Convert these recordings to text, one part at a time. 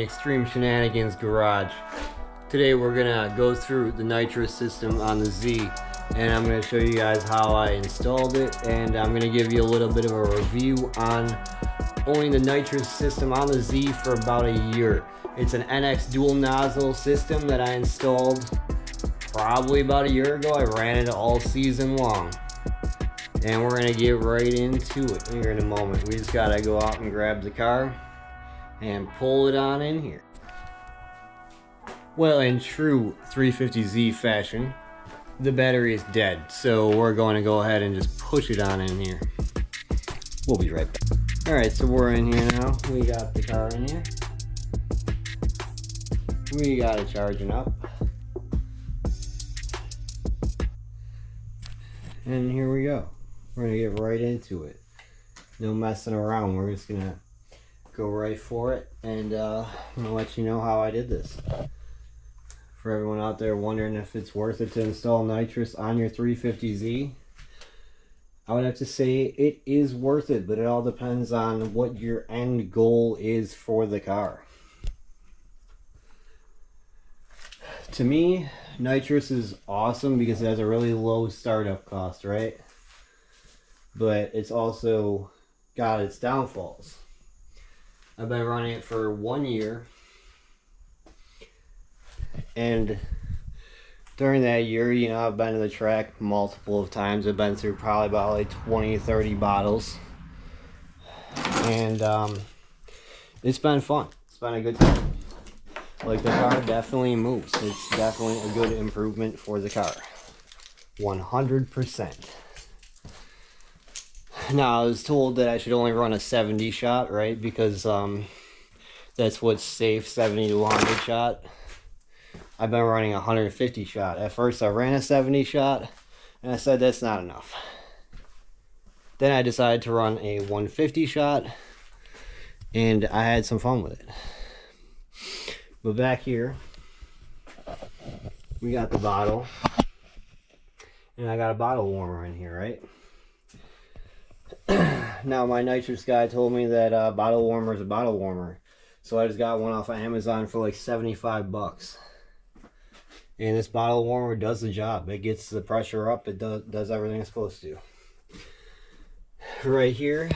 Extreme Shenanigans Garage. Today we're gonna go through the nitrous system on the Z, and I'm gonna show you guys how I installed it, and I'm gonna give you a little bit of a review on owning the nitrous system on the Z for about a year. It's an NX dual nozzle system that I installed probably about a year ago. I ran it all season long, and we're gonna get right into it here in a moment. We just gotta go out and grab the car and pull it on in here. Well, in true 350Z fashion, the battery is dead, so we're going to go ahead and just push it on in here. We'll be right back. Alright, so we're in here now. We got the car in here. We got it charging up. And here we go. We're going to get right into it. No messing around. We're just going to go right for it, and I'm gonna let you know how I did this. For everyone out there wondering if it's worth it to install nitrous on your 350Z, I would have to say it is worth it, but it all depends on what your end goal is for the car. To me, nitrous is awesome because it has a really low startup cost, right? But it's also got its downfalls. I've been running it for 1 year, and during that year, you know, I've been to the track multiple of times. I've been through probably about like 20-30 bottles, and it's been fun. It's been a good time. Like, the car definitely moves. It's definitely a good improvement for the car, 100%. Now, I was told that I should only run a 70 shot, right? Because that's what's safe, 70 to 100 shot. I've been running a 150 shot. At first, I ran a 70 shot, and I said that's not enough. Then I decided to run a 150 shot, and I had some fun with it. But back here, we got the bottle, and I got a bottle warmer in here, right? Now, my nitrous guy told me that bottle warmer is a bottle warmer, so I just got one off of Amazon for like 75 bucks. And this bottle warmer does the job. It gets the pressure up. It does everything it's supposed to. Right here,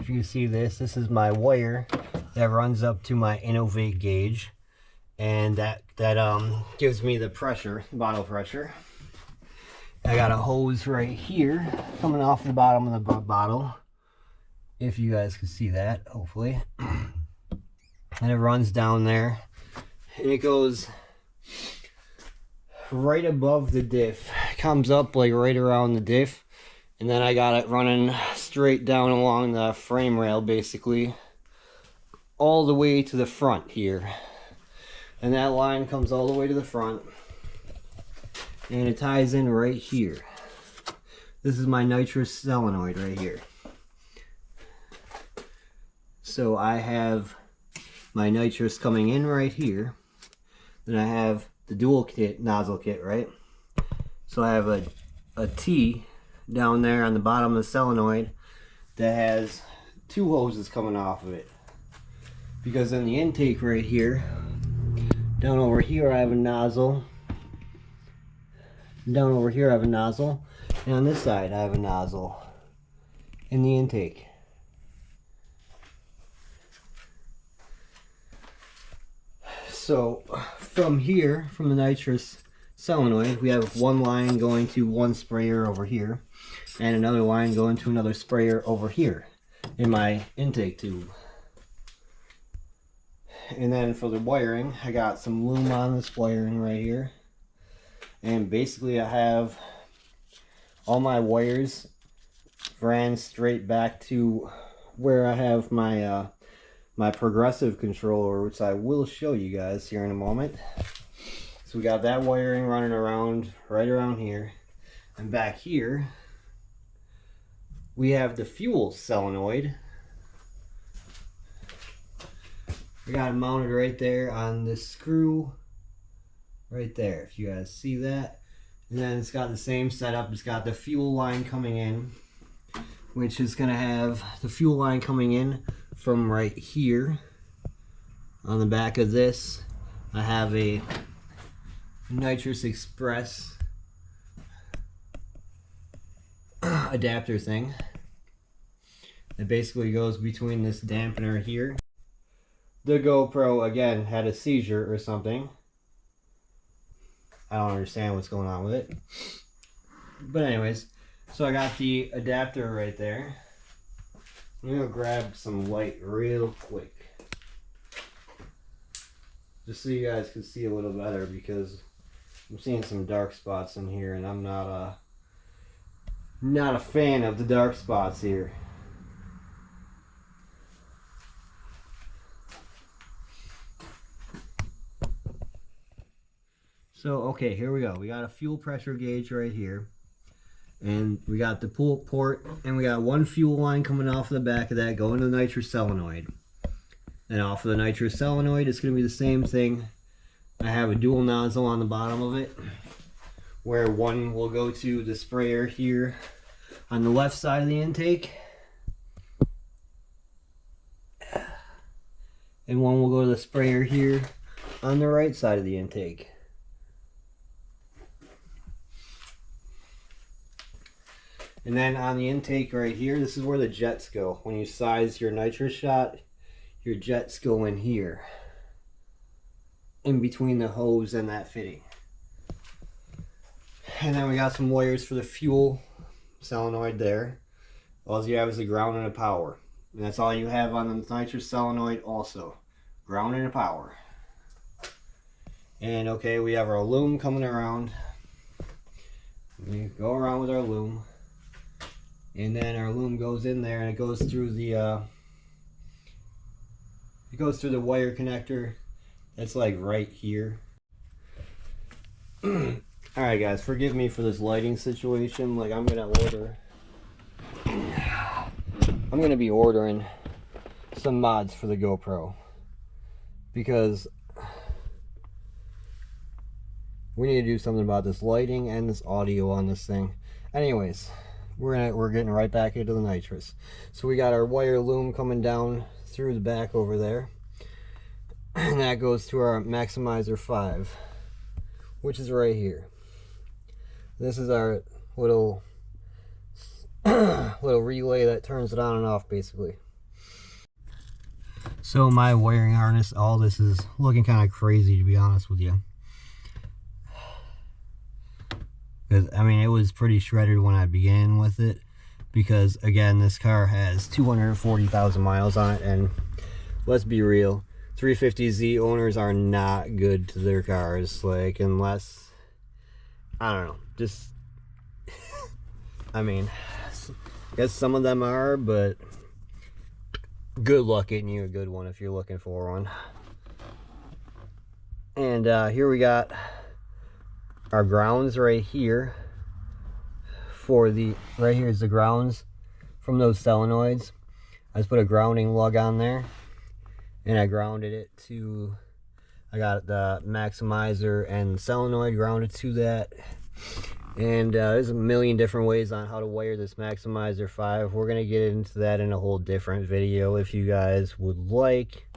if you can see this is my wire that runs up to my Innovate gauge, and that gives me the pressure, bottle pressure. I got a hose right here coming off the bottom of the bottle, if you guys can see that, hopefully. And it runs down there, and it goes right above the diff. It comes up like right around the diff, and then I got it running straight down along the frame rail, basically all the way to the front here. And that line comes all the way to the front, and it ties in right here. This is my nitrous solenoid right here. So I have my nitrous coming in right here. Then I have the dual kit, nozzle kit, right? So I have a T down there on the bottom of the solenoid that has two hoses coming off of it. Because in the intake right here, down over here I have a nozzle. Down over here I have a nozzle, and on this side I have a nozzle in the intake. So from here, from the nitrous solenoid, we have one line going to one sprayer over here, and another line going to another sprayer over here in my intake tube. And then for the wiring, I got some loom on this wiring right here. And basically I have all my wires ran straight back to where I have my my progressive controller, which I will show you guys here in a moment. So we got that wiring running around right around here, and back here we have the fuel solenoid. We got it mounted right there on this screw right there, if you guys see that. And then it's got the same setup. It's got the fuel line coming in, which is going to have the fuel line coming in from right here On the back of this, I have a nitrous express adapter thing. It basically goes between this dampener here. The GoPro, again, had a seizure or something. I don't understand what's going on with it. But anyways, so I got the adapter right there. I'm going to grab some light real quick, just so you guys can see a little better, because I'm seeing some dark spots in here, and I'm not a fan of the dark spots here. So, okay, here we go. We got a fuel pressure gauge right here. And we got the pull port, and we got one fuel line coming off the back of that, going to the nitrous solenoid. And off of the nitrous solenoid, it's going to be the same thing. I have a dual nozzle on the bottom of it, where one will go to the sprayer here on the left side of the intake, and one will go to the sprayer here on the right side of the intake. And then on the intake right here, this is where the jets go. When you size your nitrous shot, your jets go in here, in between the hose and that fitting. And then we got some wires for the fuel solenoid there. All you have is a ground and a power. And that's all you have on the nitrous solenoid also. Ground and a power. And okay, we have our loom coming around. We go around with our loom. And then our loom goes in there, and it goes through the wire connector that's like right here. Alright guys, forgive me for this lighting situation. Like, I'm gonna be ordering some mods for the GoPro, because we need to do something about this lighting and this audio on this thing. Anyways, we're getting right back into the nitrous. So we got our wire loom coming down through the back over there, and that goes to our maximizer 5, which is right here. This is our little relay that turns it on and off, basically. So my wiring harness, all this is looking kind of crazy, to be honest with you. Because, I mean, it was pretty shredded when I began with it, because, again, this car has 240,000 miles on it, and let's be real, 350Z owners are not good to their cars, like, unless, I don't know, just, I mean, I guess some of them are, but good luck getting you a good one if you're looking for one. And here we got our grounds right here. Right here is the grounds from those solenoids. I just put a grounding lug on there, and I grounded it to, I got the maximizer and solenoid grounded to that. And there's a million different ways on how to wire this maximizer 5. We're gonna get into that in a whole different video if you guys would like.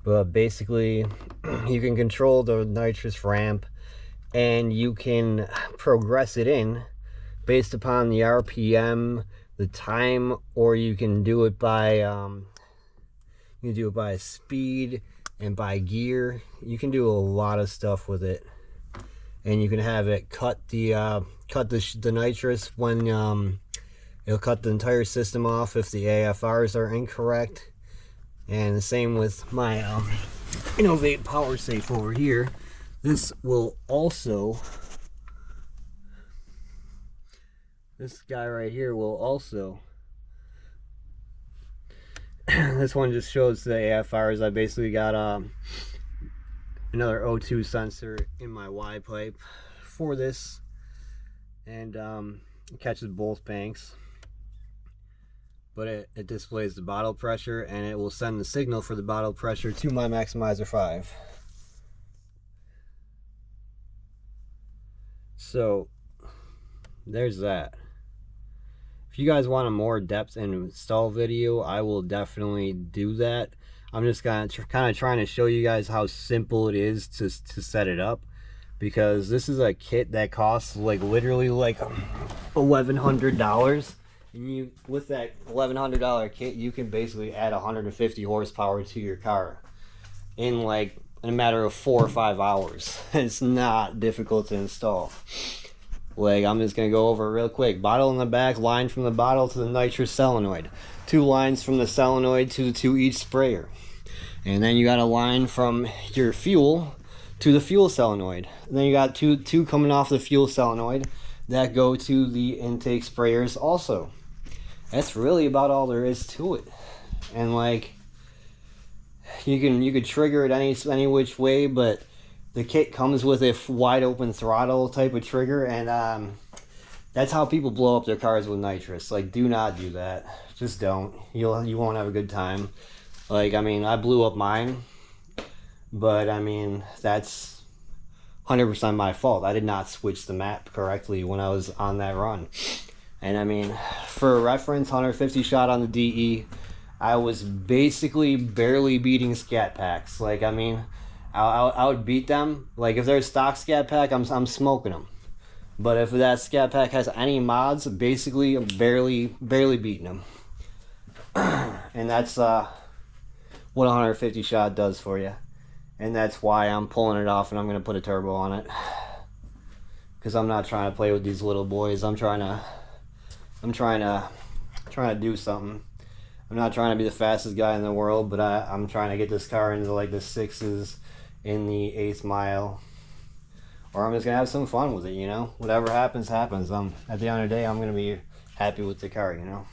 But basically, you can control the nitrous ramp, and you can progress it in based upon the RPM, the time, or you can do it by speed and by gear. You can do a lot of stuff with it, and you can have it cut the nitrous when it'll cut the entire system off if the AFRs are incorrect. And the same with my Innovate Power Safe over here. This will also, this guy right here will also, this one just shows the AFRs. I basically got another O2 sensor in my Y pipe for this, and it catches both banks, but it displays the bottle pressure, and it will send the signal for the bottle pressure to my maximizer 5. So there's that. If you guys want a more depth and install video, I will definitely do that. I'm just kind of trying to show you guys how simple it is to set it up, because this is a kit that costs like literally like $1,100, and you, with that $1,100 kit, you can basically add 150 horsepower to your car in like in a matter of 4 or 5 hours. It's not difficult to install. Like, I'm just gonna go over it real quick. Bottle in the back, line from the bottle to the nitrous solenoid. 2 lines from the solenoid to each sprayer. And then you got a line from your fuel to the fuel solenoid. And then you got two coming off the fuel solenoid that go to the intake sprayers also. That's really about all there is to it. And like, you could trigger it any which way, but the kit comes with a wide open throttle type of trigger, and that's how people blow up their cars with nitrous. Like, do not do that. Just don't. You won't have a good time. Like, I mean, I blew up mine, but I mean, that's 100% my fault. I did not switch the map correctly when I was on that run. And I mean, for reference, 150 shot on the DE, I was basically barely beating scat packs. Like, I mean, I would beat them. Like, if there's stock scat pack, I'm smoking them. But if that scat pack has any mods, basically barely beating them. And that's what 150 shot does for you. And that's why I'm pulling it off, and I'm gonna put a turbo on it, because I'm not trying to play with these little boys. I'm trying to do something. I'm not trying to be the fastest guy in the world, but I'm trying to get this car into like the 6s in the 8th mile, or I'm just gonna have some fun with it, you know. Whatever happens, happens. At the end of the day, I'm gonna be happy with the car, you know.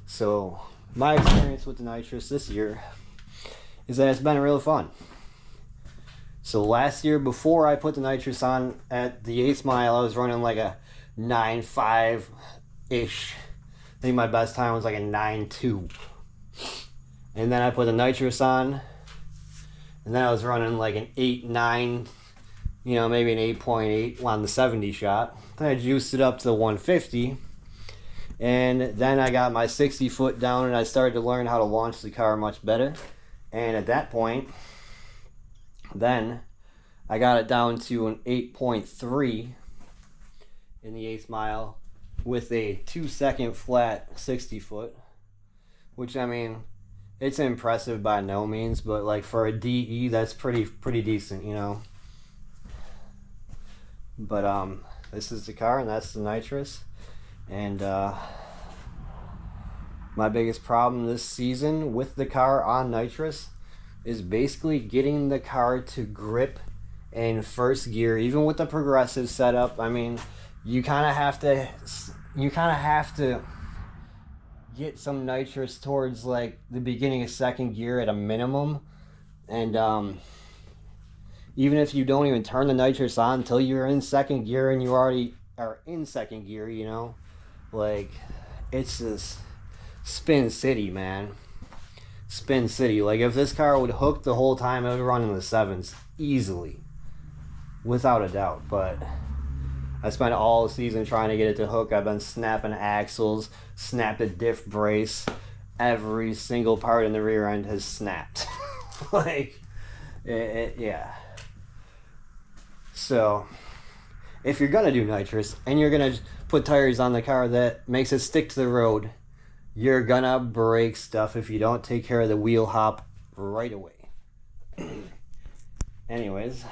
So my experience with the nitrous this year is that it's been real fun. So last year, before I put the nitrous on at the 8th mile, I was running like a 9.5 ish. I think my best time was like a 9.2. And then I put the nitrous on, and then I was running like an 8.9, you know, maybe an 8.8 on the 70 shot. Then I juiced it up to 150, and then I got my 60 foot down, and I started to learn how to launch the car much better. And at that point, then I got it down to an 8.3 in the 8th mile with a 2-second flat 60 foot, which, I mean, it's impressive by no means, but like for a DE, that's pretty decent, you know. But this is the car, and that's the nitrous. And my biggest problem this season with the car on nitrous is basically getting the car to grip in first gear, even with the progressive setup. I mean, you kind of have to get some nitrous towards like the beginning of 2nd gear at a minimum. And even if you don't even turn the nitrous on until you're in 2nd gear, and you already are in 2nd gear, you know, like, it's just spin city, man. Spin city. Like, if this car would hook the whole time, it would run in the 7s easily, without a doubt. But I spent all season trying to get it to hook. I've been snapping axles, snapped a diff brace. Every single part in the rear end has snapped. Like, yeah. So, if you're gonna do nitrous and you're gonna put tires on the car that makes it stick to the road, you're gonna break stuff if you don't take care of the wheel hop right away. Anyways,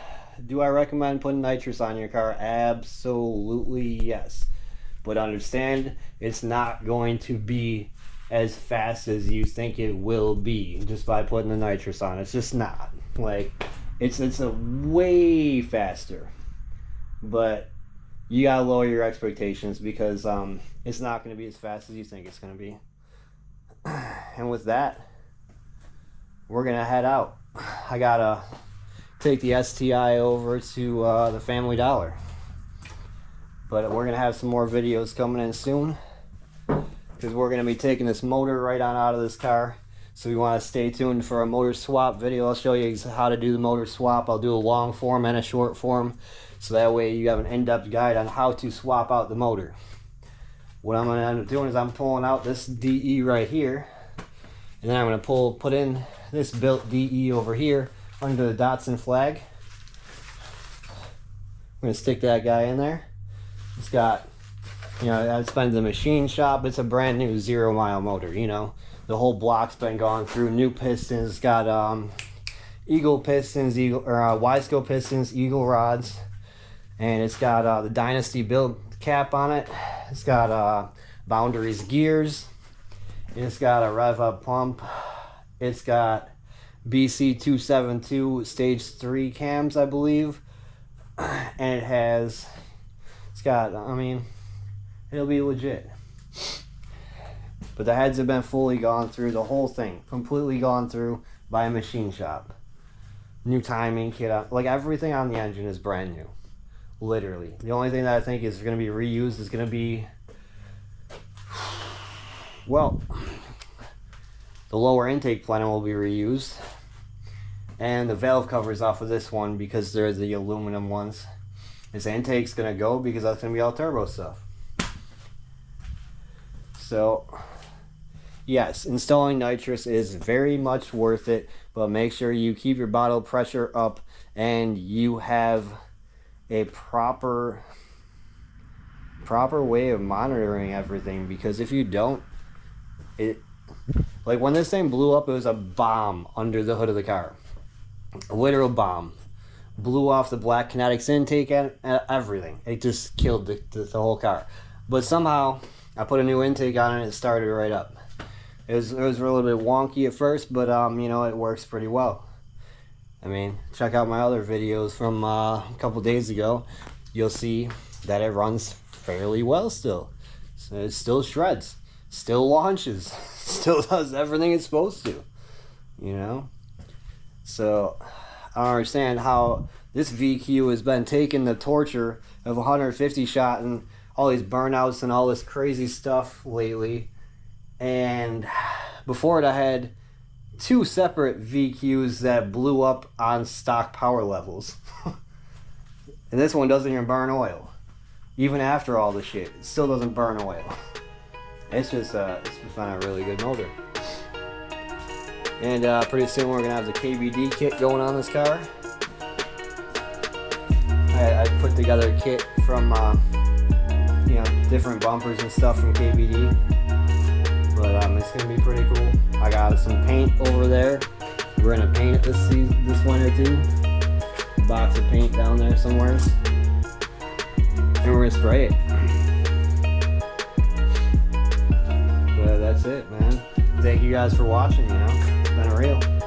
do I recommend putting nitrous on your car? Absolutely yes. But understand, it's not going to be as fast as you think it will be just by putting the nitrous on. It's just not. Like, it's a way faster. But you gotta lower your expectations, because it's not going to be as fast as you think it's going to be. And with that, we're gonna head out. I gotta take the STI over to the Family Dollar, but we're gonna have some more videos coming in soon, because we're gonna be taking this motor right on out of this car. So we want to stay tuned for a motor swap video. I'll show you how to do the motor swap. I'll do a long form and a short form, so that way you have an in-depth guide on how to swap out the motor. What I'm going to end up doing is I'm pulling out this DE right here, and then I'm going to put in this built DE over here under the Datsun flag. I'm gonna stick that guy in there. It's got, you know, that's been the machine shop. It's a brand new 0 mile motor, you know. The whole block's been gone through, new pistons. It's got Eagle pistons, Wiseco pistons, Eagle rods. And it's got the Dynasty build cap on it. It's got Boundaries gears. It's got a rev up pump. It's got BC 272 stage 3 cams, I believe. And it's got, I mean, it'll be legit. But the heads have been fully gone through, the whole thing, completely gone through by a machine shop. New timing kit, like everything on the engine is brand new. Literally. The only thing that I think is going to be reused is going to be, well, the lower intake plenum will be reused. And the valve covers off of this one because they're the aluminum ones. This intake's going to go because that's going to be all turbo stuff. So, yes, installing nitrous is very much worth it, but make sure you keep your bottle pressure up and you have a proper way of monitoring everything, because if you don't, like when this thing blew up, it was a bomb under the hood of the car. A literal bomb. Blew off the black kinetics intake and everything. It just killed the whole car. But somehow I put a new intake on it and it started right up. It was a little bit wonky at first, but you know, it works pretty well. I mean, check out my other videos from a couple days ago. You'll see that it runs fairly well still. So it still shreds, still launches, still does everything it's supposed to, you know? So I don't understand how this VQ has been taking the torture of 150 shot and all these burnouts and all this crazy stuff lately. And before it, I had 2 separate VQs that blew up on stock power levels. And this one doesn't even burn oil. Even after all the shit, it still doesn't burn oil. It's just been a really good motor. And pretty soon we're gonna have the KBD kit going on this car. I put together a kit from you know, different bumpers and stuff from KBD. But it's gonna be pretty cool. I got some paint over there. We're gonna paint it this winter too. A box of paint down there somewhere. And we're gonna spray it. But that's it, man. Thank you guys for watching, you know. It's been real.